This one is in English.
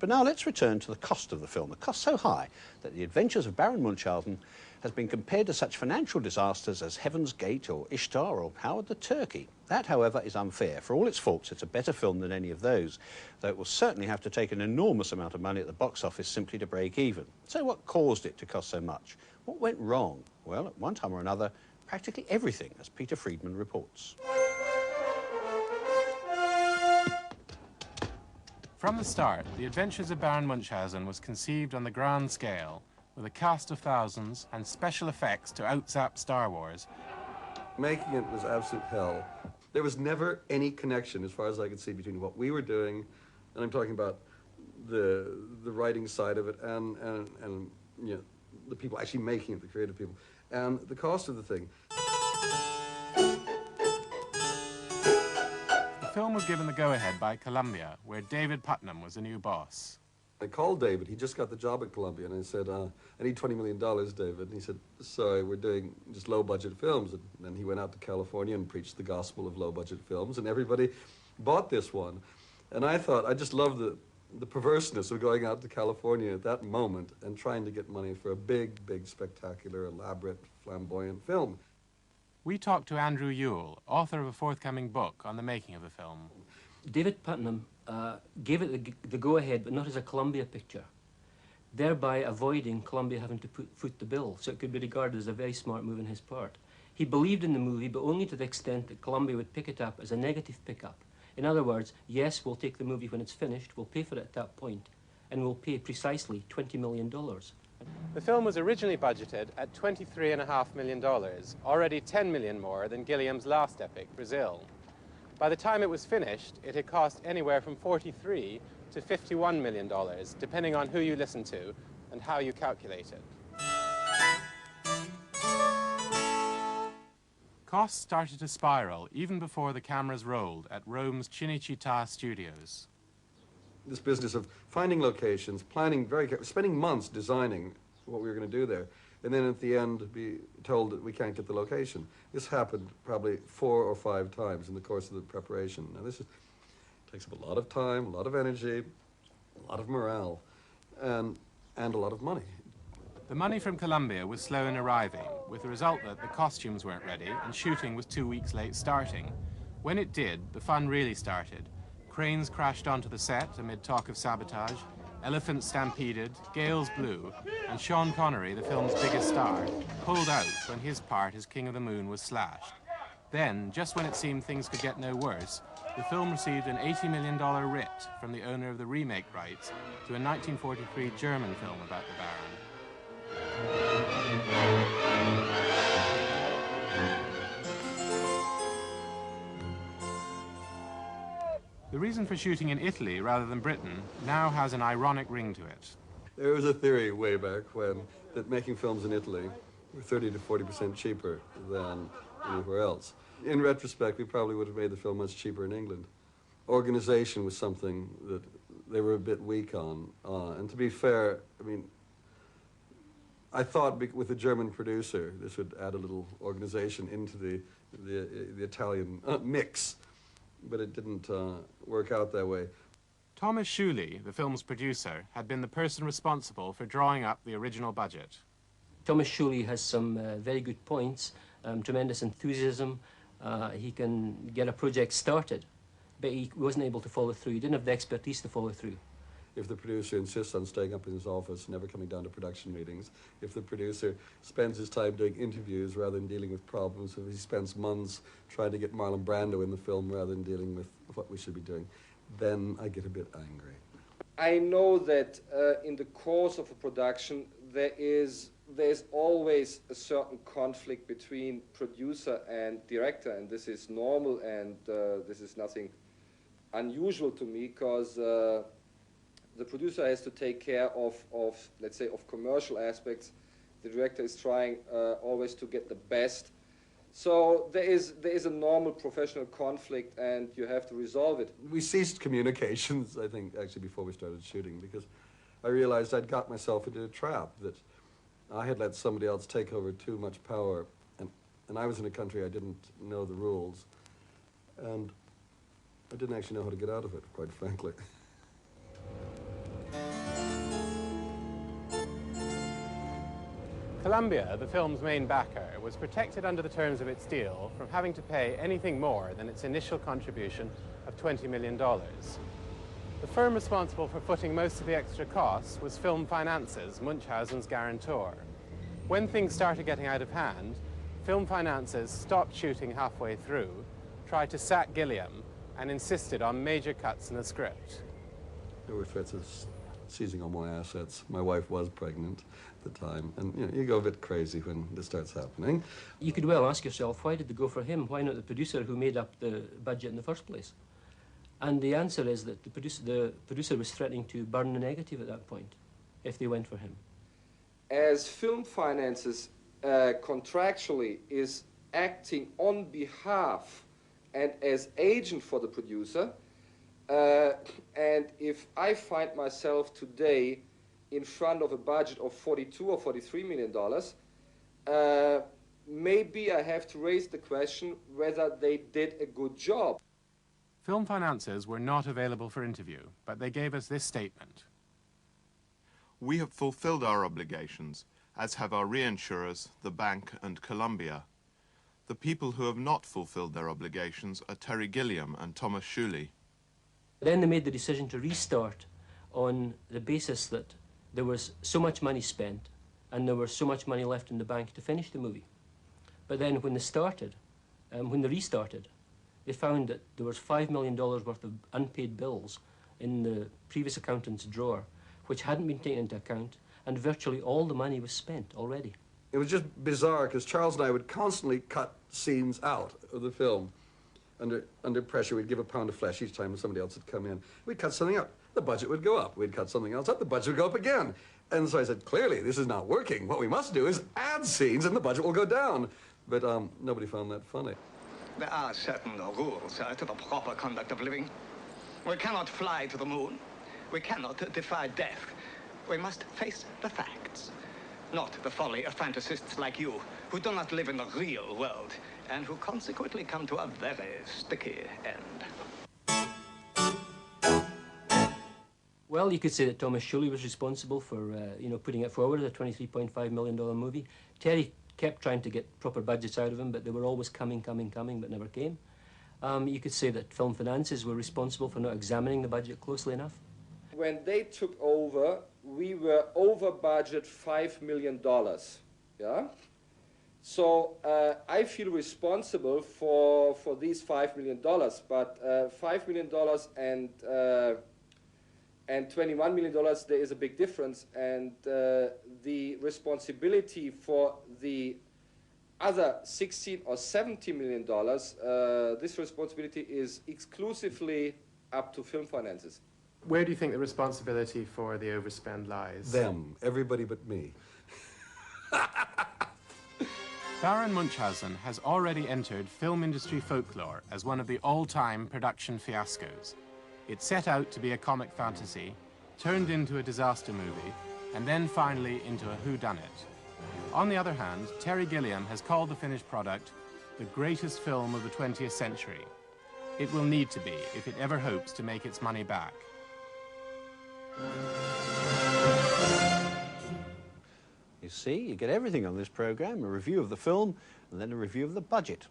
But now let's return to the cost of the film. The cost so high that The Adventures of Baron Munchausen has been compared to such financial disasters as Heaven's Gate or Ishtar or Howard the Turkey. That, however, is unfair. For all its faults, it's a better film than any of those, though it will certainly have to take an enormous amount of money at the box office simply to break even. So what caused it to cost so much? What went wrong? Well, at one time or another, practically everything, as Peter Friedman reports. From the start, The Adventures of Baron Munchausen was conceived on the grand scale, with a cast of thousands and special effects to outsap Star Wars. Making it was absolute hell. There was never any connection, as far as I could see, between what we were doing, and I'm talking about the writing side of it, and you know, the people actually making it, the creative people, and the cost of the thing. The film was given the go-ahead by Columbia, where David Putnam was the new boss. I called David. He just got the job at Columbia, and I said, I need $20 million, David. And he said, sorry, we're doing just low-budget films. And then he went out to California and preached the gospel of low-budget films, and everybody bought this one. And I thought, I just loved the perverseness of going out to California at that moment and trying to get money for a big, big, spectacular, elaborate, flamboyant film. We talked to Andrew Yule, author of a forthcoming book on the making of the film. David Putnam gave it the go-ahead, but not as a Columbia picture, thereby avoiding Columbia having to foot the bill, so it could be regarded as a very smart move on his part. He believed in the movie, but only to the extent that Columbia would pick it up as a negative pickup. In other words, yes, we'll take the movie when it's finished, we'll pay for it at that point, and we'll pay precisely $20 million. The film was originally budgeted at $23.5 million, already $10 million more than Gilliam's last epic, Brazil. By the time it was finished, it had cost anywhere from $43 to $51 million, depending on who you listen to and how you calculate it. Costs started to spiral even before the cameras rolled at Rome's Cinecittà studios. This business of finding locations, planning very carefully, spending months designing what we were going to do there, and then at the end be told that we can't get the location. This happened probably 4 or 5 times in the course of the preparation. Now this takes up a lot of time, a lot of energy, a lot of morale, and a lot of money. The money from Columbia was slow in arriving, with the result that the costumes weren't ready and shooting was 2 weeks late starting. When it did, the fun really started. Cranes crashed onto the set amid talk of sabotage, elephants stampeded, gales blew, and Sean Connery, the film's biggest star, pulled out when his part as King of the Moon was slashed. Then, just when it seemed things could get no worse, the film received an $80 million writ from the owner of the remake rights to a 1943 German film about the Baron. The reason for shooting in Italy rather than Britain now has an ironic ring to it. There was a theory way back when that making films in Italy were 30 to 40% cheaper than anywhere else. In retrospect, we probably would have made the film much cheaper in England. Organization was something that they were a bit weak on. And to be fair, I mean, I thought with a German producer, this would add a little organization into the Italian mix, but it didn't work out that way. Thomas Schuley, the film's producer, had been the person responsible for drawing up the original budget. Thomas Schuley has some very good points, tremendous enthusiasm. He can get a project started, but he wasn't able to follow through. He didn't have the expertise to follow through. If the producer insists on staying up in his office, never coming down to production meetings, if the producer spends his time doing interviews rather than dealing with problems, if he spends months trying to get Marlon Brando in the film rather than dealing with what we should be doing, then I get a bit angry. I know that in the course of a production there's always a certain conflict between producer and director, and this is normal, and this is nothing unusual to me, because the producer has to take care of, let's say, of commercial aspects. The director is trying always to get the best. So there is a normal professional conflict, and you have to resolve it. We ceased communications, I think, actually before we started shooting, because I realized I'd got myself into a trap, that I had let somebody else take over too much power, and I was in a country I didn't know the rules, and I didn't actually know how to get out of it, quite frankly. Columbia, the film's main backer, was protected under the terms of its deal from having to pay anything more than its initial contribution of $20 million. The firm responsible for footing most of the extra costs was Film Finances, Munchausen's guarantor. When things started getting out of hand, Film Finances stopped shooting halfway through, tried to sack Gilliam, and insisted on major cuts in the script. There were threats of seizing all my assets. My wife was pregnant at the time, and you know, you go a bit crazy when this starts happening. You could well ask yourself, why did they go for him? Why not the producer who made up the budget in the first place? And the answer is that the producer was threatening to burn the negative at that point if they went for him. As Film Finances contractually is acting on behalf and as agent for the producer, and if I find myself today in front of a budget of $42 or $43 million, maybe I have to raise the question whether they did a good job. Film Finances were not available for interview, but they gave us this statement. We have fulfilled our obligations, as have our reinsurers, the bank and Columbia. The people who have not fulfilled their obligations are Terry Gilliam and Thomas Shuley. Then they made the decision to restart on the basis that there was so much money spent and there was so much money left in the bank to finish the movie. But then when they restarted, they found that there was $5 million worth of unpaid bills in the previous accountant's drawer, which hadn't been taken into account, and virtually all the money was spent already. It was just bizarre because Charles and I would constantly cut scenes out of the film. Under pressure, we'd give a pound of flesh each time somebody else would come in. We'd cut something out. The budget would go up. We'd cut something else up. The budget would go up again. And so I said, clearly, this is not working. What we must do is add scenes and the budget will go down. But nobody found that funny. There are certain rules to the proper conduct of living. We cannot fly to the moon. We cannot defy death. We must face the facts, not the folly of fantasists like you, who do not live in the real world, and who consequently come to a very sticky end. Well, you could say that Thomas Shuley was responsible for, putting it forward as a $23.5 million movie. Terry kept trying to get proper budgets out of him, but they were always coming, but never came. You could say that Film Finances were responsible for not examining the budget closely enough. When they took over, we were over budget $5 million. Yeah? So I feel responsible for these $5 million, but $5 million and $21 million, there is a big difference, and the responsibility for the other $16 or $17 million, this responsibility is exclusively up to Film Finances. Where do you think the responsibility for the overspend lies? Them. Everybody but me. Baron Munchausen has already entered film industry folklore as one of the all-time production fiascos. It set out to be a comic fantasy, turned into a disaster movie, and then finally into a whodunit. On the other hand, Terry Gilliam has called the finished product the greatest film of the 20th century. It will need to be if it ever hopes to make its money back. You see, you get everything on this program, a review of the film and then a review of the budget.